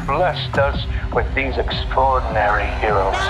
blessed us with these extraordinary heroes.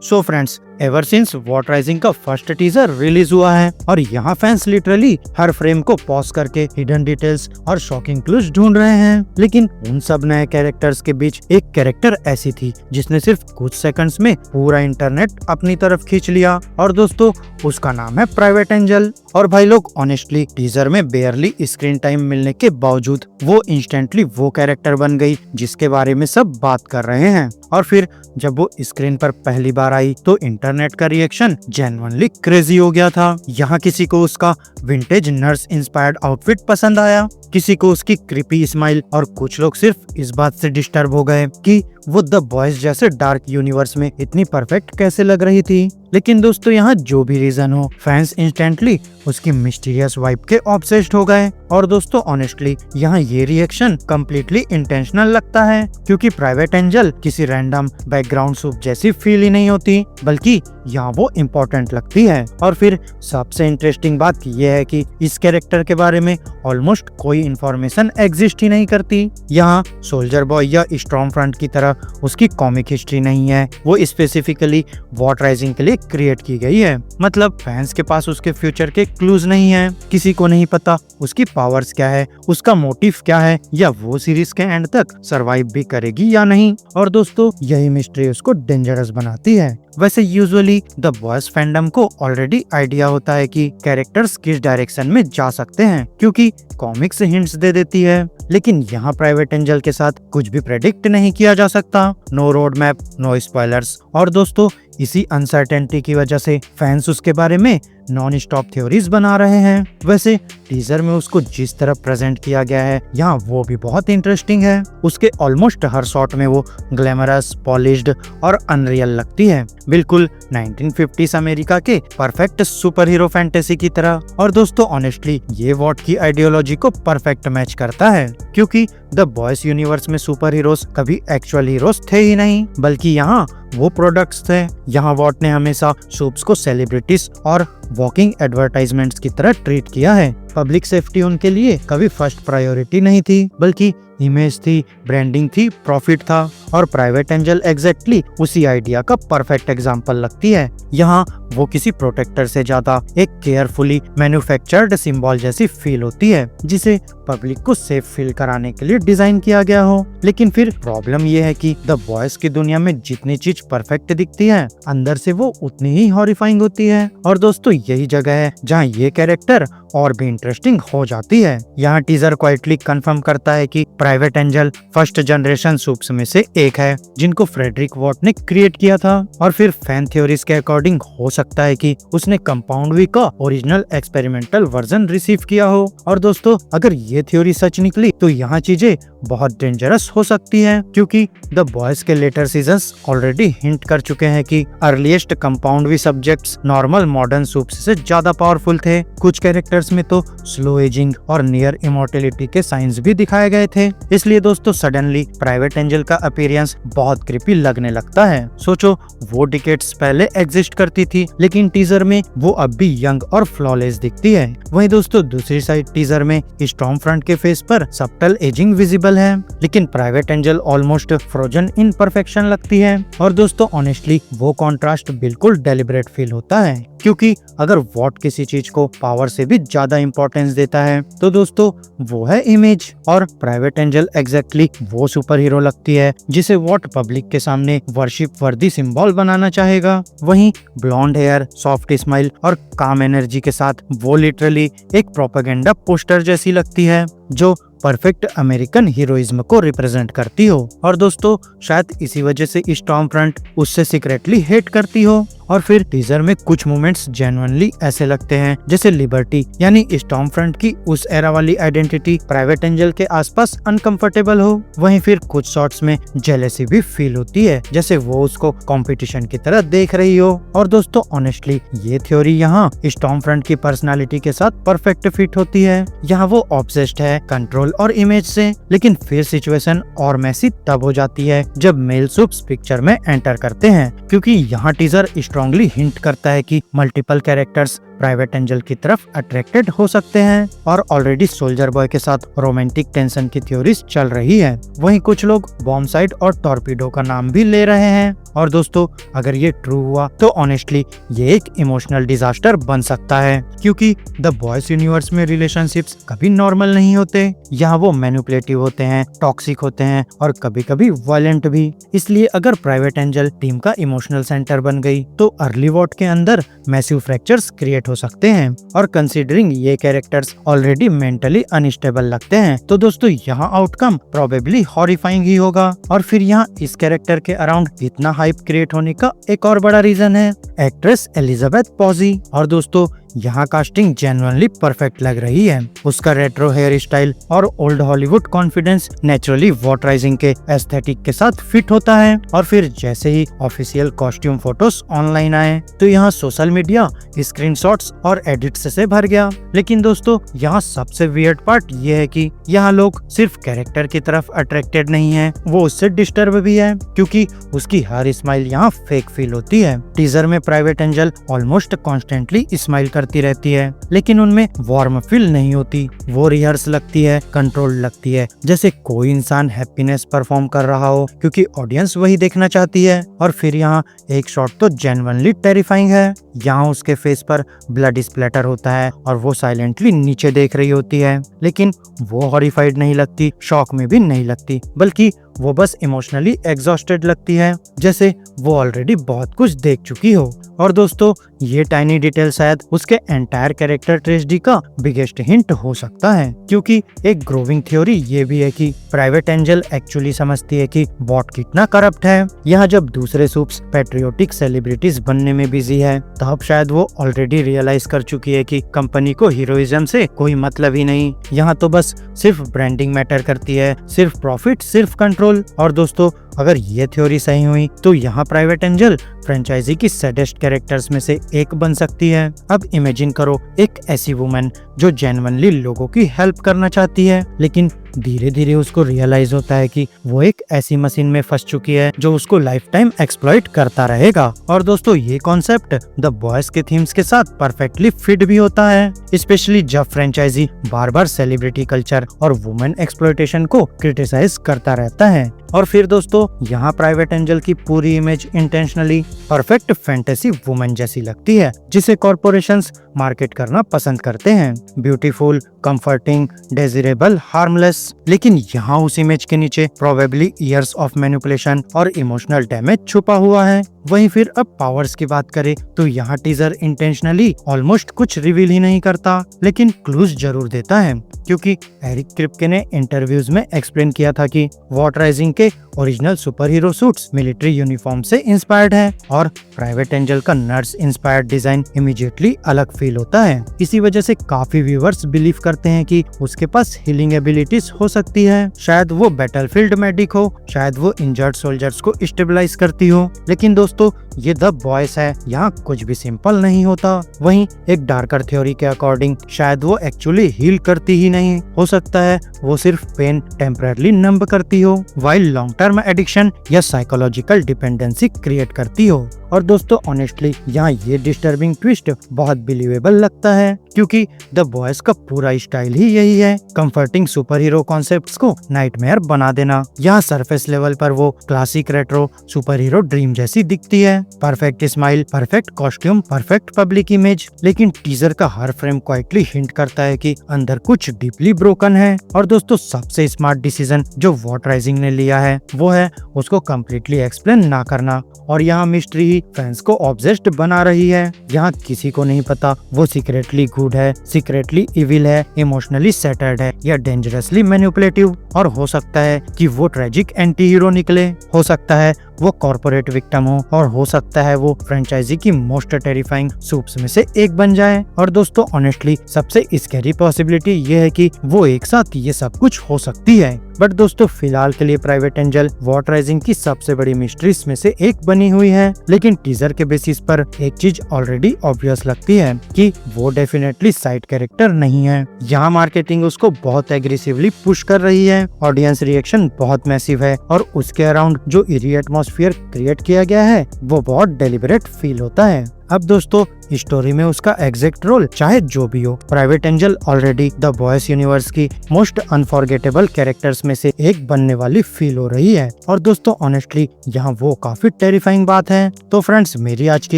So friends, ever since what rising का first teaser release हुआ है और यहाँ फैंस लिटरली हर frame को पॉज करके हिडन डिटेल्स और शॉकिंग क्लूज ढूंढ रहे हैं। लेकिन उन सब नए कैरेक्टर्स के बीच एक कैरेक्टर ऐसी थी जिसने सिर्फ कुछ सेकंड्स में पूरा इंटरनेट अपनी तरफ खींच लिया, और दोस्तों उसका नाम है प्राइवेट एंजल। और भाई लोग, ऑनेस्टली टीजर में बेयरली स्क्रीन टाइम मिलने के बावजूद वो इंस्टेंटली वो कैरेक्टर बन गई जिसके बारे में सब बात कर रहे हैं। और फिर जब वो स्क्रीन पर पहली बार आई तो इंटरनेट का रिएक्शन जेन्युइनली क्रेजी हो गया था। यहाँ किसी को उसका विंटेज नर्स इंस्पायर्ड आउटफिट पसंद आया, किसी को उसकी क्रीपी स्माइल, और कुछ लोग सिर्फ इस बात से डिस्टर्ब हो गए कि वो द बॉयज जैसे डार्क यूनिवर्स में इतनी परफेक्ट कैसे लग रही थी। लेकिन दोस्तों यहाँ जो भी रीजन हो, फैंस इंस्टेंटली उसकी मिस्टीरियस वाइब के ऑब्सेस्ड हो गए। और दोस्तों ऑनेस्टली यहाँ ये रिएक्शन कम्प्लीटली इंटेंशनल लगता है, क्योंकि प्राइवेट एंजल किसी रैंडम बैकग्राउंड सूप जैसी फील ही नहीं होती, बल्कि यहाँ वो इम्पोर्टेंट लगती है। और फिर सबसे इंटरेस्टिंग बात ये है कि इस कैरेक्टर के बारे में ऑलमोस्ट कोई इन्फॉर्मेशन एग्जिस्ट ही नहीं करती। यहाँ सोल्जर बॉय या स्टॉर्म फ्रंट की तरह उसकी कॉमिक हिस्ट्री नहीं है, वो स्पेसिफिकली वॉट राइजिंग के लिए क्रिएट की गई है। मतलब फैंस के पास उसके फ्यूचर के क्लूज नहीं है, किसी को नहीं पता उसकी पावर्स क्या है, उसका मोटिव क्या है, या वो सीरीज के एंड तक सरवाइव भी करेगी या नहीं। और दोस्तों यही मिस्ट्री उसको डेंजरस बनाती है। वैसे यूजुअली द बॉयज फैंडम को ऑलरेडी आइडिया होता है कि कैरेक्टर्स किस डायरेक्शन में जा सकते हैं, क्योंकि कॉमिक्स हिंट्स दे देती है। लेकिन यहाँ प्राइवेट एंजल के साथ कुछ भी प्रेडिक्ट नहीं किया जा सकता, no road map, no spoilers. और दोस्तों इसी अनसर्टेनिटी की वजह से फैंस उसके बारे में नॉन स्टॉप थ्योरीज बना रहे हैं। वैसे टीजर में उसको जिस तरह प्रेजेंट किया गया है यहाँ वो भी बहुत इंटरेस्टिंग है। उसके ऑलमोस्ट हर शॉट में वो ग्लैमरस, पॉलिश्ड और अनरियल लगती है, बिल्कुल 1950s अमेरिका के परफेक्ट सुपर हीरो फैंटेसी की तरह। और दोस्तों ऑनेस्टली ये वॉट की आइडियोलॉजी को परफेक्ट मैच करता है, क्योंकि द बॉयज यूनिवर्स में सुपर हीरोज कभी एक्चुअल हीरोज थे ही नहीं, बल्कि यहाँ वो प्रोडक्ट्स थे। यहाँ वॉट ने हमेशा सूप्स को सेलिब्रिटीज और वॉकिंग एडवर्टाइजमेंट्स की तरह ट्रीट किया है। पब्लिक सेफ्टी उनके लिए कभी फर्स्ट प्रायोरिटी नहीं थी, बल्कि इमेज थी, ब्रांडिंग थी, प्रॉफिट था। और प्राइवेट एंजल एग्जैक्टली उसी आइडिया का परफेक्ट एग्जांपल लगती है। यहाँ वो किसी प्रोटेक्टर से ज्यादा एक केयरफुली मैन्युफैक्चर्ड सिंबल जैसी फील होती है, जिसे पब्लिक को सेफ फील कराने के लिए डिजाइन किया गया हो। लेकिन फिर प्रॉब्लम ये है कि द बॉयज की दुनिया में जितनी चीज परफेक्ट दिखती है, अंदर से वो उतनी ही हॉरिफाइंग होती है। और दोस्तों यही जगह है जहाँ ये कैरेक्टर और भी इंटरेस्टिंग हो जाती है। यहाँ टीजर क्वाइटली कंफर्म करता है कि private angel first generation soups में से एक है, जिनको फ्रेडरिक वॉट ने क्रिएट किया था। और फिर फैन थ्योरीज के अकॉर्डिंग हो सकता है कि उसने कंपाउंड वी का ओरिजिनल एक्सपेरिमेंटल वर्जन रिसीव किया हो। और दोस्तों अगर ये थ्योरी सच निकली तो यहाँ चीजें बहुत डेंजरस हो सकती है, क्योंकि द बॉयज के लेटर सीजन्स ऑलरेडी हिंट कर चुके हैं कि earliest compound V subjects normal modern supes से ज्यादा पावरफुल थे। कुछ कैरेक्टर्स में तो स्लो एजिंग और नियर इमॉर्टेलिटी के साइंस भी दिखाए गए थे। इसलिए दोस्तों सडनली प्राइवेट एंजल का अपीयरेंस बहुत क्रीपी लगने लगता है। सोचो वो डिकेड्स पहले एग्जिस्ट करती थी, लेकिन टीजर में वो अब भी यंग और फ्लॉलेस दिखती है। वहीं दोस्तों दूसरी साइड टीजर में स्टॉर्म फ्रंट के फेस पर सबटल एजिंग विजिबल है, लेकिन private angel almost frozen in perfection लगती है। और दोस्तों ऑनेस्टली वो कॉन्ट्रास्ट बिल्कुल डेलिब्रेट फील होता है, क्योंकि अगर वॉट किसी चीज को पावर से भी ज्यादा इंपॉर्टेंस देता है तो दोस्तों वो है इमेज। और प्राइवेट एंजल एग्जैक्टली वो सुपर हीरो लगती है जिसे वॉट पब्लिक के सामने वर्शिप वर्दी सिंबल बनाना चाहेगा। वहीं ब्लॉन्ड हेयर, सॉफ्ट स्माइल और काम एनर्जी के साथ वो लिटरली एक प्रोपेगेंडा पोस्टर जैसी लगती है, जो परफेक्ट अमेरिकन हीरोइज्म को रिप्रेजेंट करती हो। और दोस्तों शायद इसी वजह से स्टॉर्म फ्रंट उससे सीक्रेटली हेट करती हो। और फिर टीजर में कुछ मोमेंट्स जेन्युइनली ऐसे लगते हैं जैसे लिबर्टी यानी स्टॉर्म फ्रंट की उस एरा वाली आइडेंटिटी प्राइवेट एंजल के आसपास अनकंफर्टेबल हो। वहीं फिर कुछ शॉट्स में जेलेसी भी फील होती है, जैसे वो उसको कंपटीशन की तरह देख रही हो। और दोस्तों ऑनेस्टली ये थ्योरी यहाँ स्टॉर्म फ्रंट की पर्सनालिटी के साथ परफेक्ट फिट होती है। यहाँ वो ऑब्सेस्ड है कंट्रोल और इमेज से, लेकिन फिर सिचुएशन और मैसी तब हो जाती है जब मेल सूप्स पिक्चर में एंटर करते हैं, क्योंकि यहाँ टीजर स्ट्रॉन्गली हिंट करता है कि मल्टीपल कैरेक्टर्स प्राइवेट एंजल की तरफ अट्रैक्टेड हो सकते हैं और ऑलरेडी सोल्जर बॉय के साथ रोमांटिक टेंशन की थ्योरीज चल रही है। वहीं कुछ लोग बॉम्ब साइट और टॉर्पीडो का नाम भी ले रहे हैं। और दोस्तों, अगर ये ट्रू हुआ तो ऑनेस्टली ये एक इमोशनल डिजास्टर बन सकता है, क्योंकि द बॉयज यूनिवर्स में रिलेशनशिप्स कभी नॉर्मल नहीं होते। यहाँ वो मैनिपुलेटिव होते हैं, टॉक्सिक होते हैं और कभी कभी वायलेंट भी। इसलिए अगर प्राइवेट एंजल टीम का इमोशनल सेंटर बन गई तो अर्ली वॉट के अंदर मैसिव फ्रैक्चर्स क्रिएट हो सकते हैं। और कंसीडरिंग ये कैरेक्टर्स ऑलरेडी मेंटली अनस्टेबल लगते हैं, तो दोस्तों यहाँ आउटकम प्रोबेबली हॉरिफाइंग ही होगा। और फिर यहाँ इस कैरेक्टर के अराउंड इतना हाइप क्रिएट होने का एक और बड़ा रीजन है एक्ट्रेस एलिजाबेथ पॉजी। और दोस्तों, यहाँ कास्टिंग जेन्युइनली परफेक्ट लग रही है। उसका रेट्रो हेयर स्टाइल और old Hollywood confidence naturally what rising के एस्थेटिक के साथ फिट होता है। और फिर जैसे ही ऑफिशियल कॉस्ट्यूम फोटोज ऑनलाइन आए तो यहाँ सोशल मीडिया स्क्रीनशॉट्स और एडिट्स से भर गया। लेकिन दोस्तों, यहाँ सबसे वियर्ड पार्ट ये है कि यहाँ लोग सिर्फ कैरेक्टर की तरफ अट्रैक्टेड नहीं है, वो उससे डिस्टर्ब भी है, क्योंकि उसकी हर स्माइल यहाँ फेक फील होती है। टीजर में private angel almost constantly smile करती रहती है, लेकिन उनमें वार्म फील नहीं होती। वो रिहर्स लगती है, कंट्रोल लगती है, जैसे कोई इंसान हैप्पीनेस परफॉर्म कर रहा हो, क्योंकि ऑडियंस वही देखना चाहती है। और फिर यहाँ एक शॉट तो जेन्युइनली टेरिफाइंग है। यहाँ उसके फेस पर ब्लड स्प्लैटर होता है और वो साइलेंटली नीचे देख रही होती है, लेकिन वो हॉरिफाइड नहीं लगती, शॉक में भी नहीं लगती, बल्कि वो बस इमोशनली एग्जॉस्टेड लगती है, जैसे वो ऑलरेडी बहुत कुछ देख चुकी हो। और दोस्तों, ये टाइनी डिटेल शायद उसके एंटायर कैरेक्टर ट्रेजेडी का बिगेस्ट हिंट हो सकता है, क्योंकि एक ग्रोविंग थ्योरी ये भी है कि प्राइवेट एंजल एक्चुअली समझती है कि बॉट कितना करप्ट है। यहाँ जब दूसरे सूप्स पैट्रियोटिक सेलिब्रिटीज बनने में बिजी है, तब शायद वो ऑलरेडी रियलाइज कर चुकी है कि कंपनी को हीरोइज्म से कोई मतलब ही नहीं। यहाँ तो बस सिर्फ ब्रांडिंग मैटर करती है, सिर्फ प्रॉफिट, सिर्फ कंट्रोल। और दोस्तों, अगर ये थ्योरी सही हुई तो यहाँ प्राइवेट एंजल फ्रेंचाइजी की सैडेस्ट कैरेक्टर्स में से एक बन सकती है। अब इमेजिन करो एक ऐसी वुमन जो जेन्युइनली लोगों की हेल्प करना चाहती है, लेकिन धीरे धीरे उसको रियलाइज होता है कि वो एक ऐसी मशीन में फंस चुकी है जो उसको लाइफ टाइम एक्सप्लॉइट करता रहेगा। और दोस्तों, ये कॉन्सेप्ट द बॉयज के थीम्स के साथ परफेक्टली फिट भी होता है, स्पेशली जब फ्रेंचाइजी बार बार सेलिब्रिटी कल्चर और वुमेन एक्सप्लॉइटेशन को क्रिटिसाइज करता रहता है। और फिर दोस्तों, यहाँ प्राइवेट एंजल की पूरी image intentionally perfect fantasy women जैसी लगती है, जिसे कॉर्पोरेशंस मार्केट करना पसंद करते हैं। Beautiful, comforting, desirable, harmless. लेकिन यहाँ उस इमेज के नीचे प्रोबेबली इयर्स ऑफ मैनिपुलेशन और इमोशनल डैमेज छुपा हुआ है। वहीं फिर अब पावर्स की बात करें तो यहाँ टीजर इंटेंशनली ऑलमोस्ट कुछ रिवील ही नहीं करता, लेकिन क्लूज जरूर देता है, क्योंकि एरिक क्रिप्के ने इंटरव्यूज में एक्सप्लेन किया था कि वॉट राइजिंग के original super hero suits military uniform से इंस्पायर्ड है और प्राइवेट एंजल का नर्स इंस्पायर्ड डिजाइन इमीडिएटली अलग फील होता है। इसी वजह से काफी व्यूअर्स बिलीव करते हैं कि उसके पास हीलिंग एबिलिटीज हो सकती है। शायद वो बैटलफील्ड मेडिक हो, शायद वो इंजर्ड सोल्जर्स को स्टेबलाइज करती हो। लेकिन दोस्तों, ये द बॉयज है, यहाँ कुछ भी सिंपल नहीं होता। वहीं एक डार्कर थ्योरी के अकॉर्डिंग शायद वो एक्चुअली हील करती ही नहीं, हो सकता है वो सिर्फ पेन टेम्पररी नंब करती हो, वाइल लॉन्ग टर्म एडिक्शन या साइकोलॉजिकल डिपेंडेंसी क्रिएट करती हो। और दोस्तों, ऑनेस्टली यहाँ ये डिस्टर्बिंग ट्विस्ट बहुत बिलीवेबल लगता है, क्योंकि द बॉयज का पूरा स्टाइल ही यही है, कंफर्टिंग सुपर हीरो कॉन्सेप्ट्स को नाइटमेयर बना देना। यहाँ सरफेस लेवल पर वो classic retro super hero dream जैसी दिखती है, perfect smile, perfect costume, perfect public image. लेकिन टीजर का हर फ्रेम क्वाइटली हिंट करता है कि अंदर कुछ डीपली ब्रोकन है। और दोस्तों, सबसे स्मार्ट डिसीजन जो वॉट राइजिंग ने लिया है वो है उसको कम्प्लीटली एक्सप्लेन ना करना। और यहाँ मिस्ट्री ही फैंस को ऑब्सेस्ड बना रही है। यहाँ किसी को नहीं पता वो सीक्रेटली गुड है, सीक्रेटली इविल है, इमोशनली सेटर्ड है या डेंजरसली मैनिपुलेटिव। और हो सकता है कि वो ट्रेजिक एंटी हीरो निकले, हो सकता है वो कॉर्पोरेट विक्टिम हो, और हो सकता है वो फ्रेंचाइजी की मोस्ट टेरिफाइंग सूप्स में से एक बन जाए। और दोस्तों, ऑनेस्टली सबसे स्कैरी पॉसिबिलिटी ये है कि वो एक साथ ये सब कुछ हो सकती है। बट दोस्तों, फिलहाल के लिए प्राइवेट एंजल वॉट राइजिंग की सबसे बड़ी मिस्ट्रीज में से एक बनी हुई है। लेकिन टीजर के बेसिस पर एक चीज ऑलरेडी ऑब्वियस लगती है कि वो डेफिनेटली साइड कैरेक्टर नहीं है। यहाँ मार्केटिंग उसको बहुत एग्रेसिवली पुश कर रही है, ऑडियंस रिएक्शन बहुत मैसिव है और उसके अराउंड जो इरी एटमॉस्फेयर क्रिएट किया गया है वो बहुत डेलिबरेट फील होता है। अब दोस्तों स्टोरी में उसका एग्जैक्ट रोल चाहे जो भी हो, private angel already the boys universe की मोस्ट अनफॉरगेटेबल कैरेक्टर्स में से एक बनने वाली फील हो रही है। और दोस्तों ऑनेस्टली यहाँ वो काफी टेरिफाइंग बात है। तो फ्रेंड्स मेरी आज की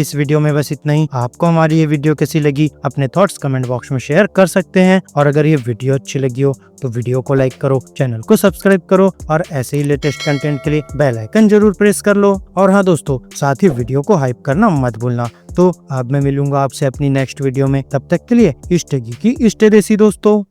इस वीडियो में बस इतना ही। आपको हमारी ये वीडियो कैसी लगी अपने थॉट्स कमेंट बॉक्स में शेयर कर सकते हैं, और अगर ये वीडियो अच्छी लगी हो तो वीडियो को लाइक करो, चैनल को सब्सक्राइब करो और ऐसे ही लेटेस्ट कंटेंट के लिए बेल आइकन जरूर प्रेस कर लो। और हाँ दोस्तों, साथ ही वीडियो को हाइप करना मत भूलना। तो अब मैं मिलूंगा आपसे अपनी नेक्स्ट वीडियो में, तब तक के लिए स्टे गीकी स्टे देसी दोस्तों।